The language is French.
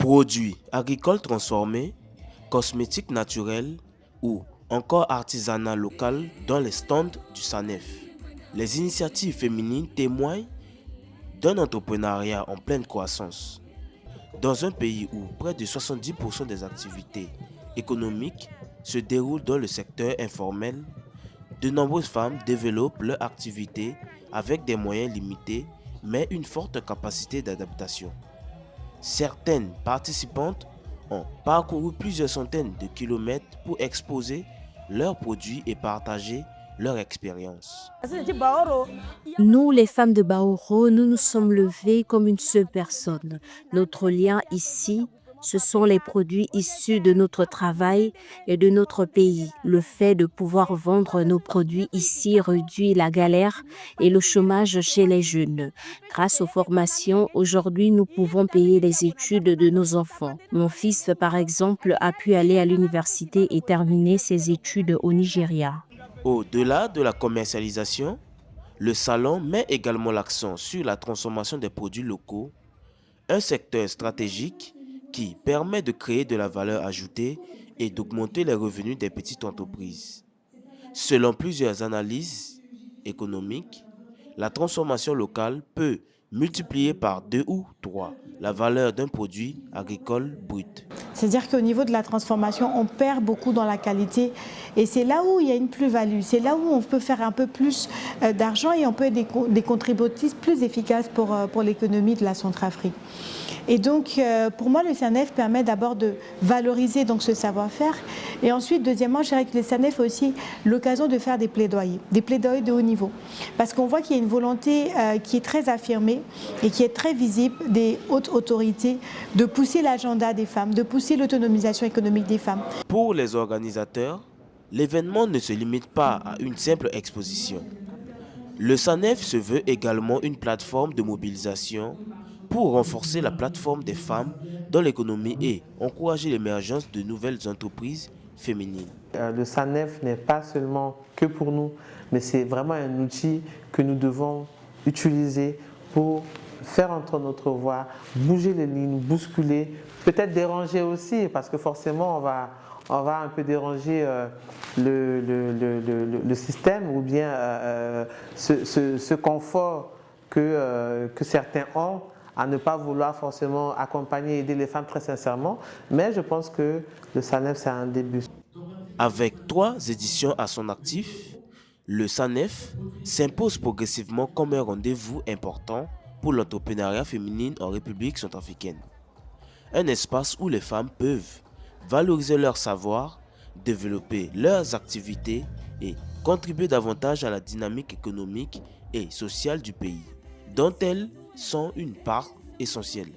Produits agricoles transformés, cosmétiques naturels ou encore artisanat local dans les stands du SANEF. Les initiatives féminines témoignent d'un entrepreneuriat en pleine croissance. Dans un pays où près de 70% des activités économiques se déroulent dans le secteur informel, de nombreuses femmes développent leur activité avec des moyens limités mais une forte capacité d'adaptation. Certaines participantes ont parcouru plusieurs centaines de kilomètres pour exposer leurs produits et partager leur expérience. Nous, les femmes de Baoro, nous nous sommes levées comme une seule personne. Notre lien ici, ce sont les produits issus de notre travail et de notre pays. Le fait de pouvoir vendre nos produits ici réduit la galère et le chômage chez les jeunes. Grâce aux formations, aujourd'hui, nous pouvons payer les études de nos enfants. Mon fils, par exemple, a pu aller à l'université et terminer ses études au Nigeria. Au-delà de la commercialisation, le salon met également l'accent sur la transformation des produits locaux, un secteur stratégique qui permet de créer de la valeur ajoutée et d'augmenter les revenus des petites entreprises. Selon plusieurs analyses économiques, la transformation locale peut multiplier par 2 ou 3 la valeur d'un produit agricole brut. C'est-à-dire qu'au niveau de la transformation, on perd beaucoup dans la qualité et c'est là où il y a une plus-value, c'est là où on peut faire un peu plus d'argent et on peut être des contributrices plus efficaces pour l'économie de la Centrafrique. Et donc, pour moi, le SANEF permet d'abord de valoriser donc, ce savoir-faire. Et ensuite, deuxièmement, je dirais que le SANEF a aussi l'occasion de faire des plaidoyers de haut niveau. Parce qu'on voit qu'il y a une volonté qui est très affirmée et qui est très visible des hautes autorités de pousser l'agenda des femmes, de pousser l'autonomisation économique des femmes. Pour les organisateurs, l'événement ne se limite pas à une simple exposition. Le SANEF se veut également une plateforme de mobilisation pour renforcer la plateforme des femmes dans l'économie et encourager l'émergence de nouvelles entreprises féminines. Le SANEF n'est pas seulement que pour nous, mais c'est vraiment un outil que nous devons utiliser pour faire entendre notre voix, bouger les lignes, bousculer, peut-être déranger aussi, parce que forcément on va un peu déranger le système ou bien ce confort que certains ont à ne pas vouloir forcément accompagner et aider les femmes très sincèrement. Mais je pense que le SANEF, c'est un début. Avec 3 éditions à son actif, le SANEF s'impose progressivement comme un rendez-vous important pour l'entrepreneuriat féminin en République centrafricaine. Un espace où les femmes peuvent valoriser leur savoir, développer leurs activités et contribuer davantage à la dynamique économique et sociale du pays, dont elles sont une part essentielle.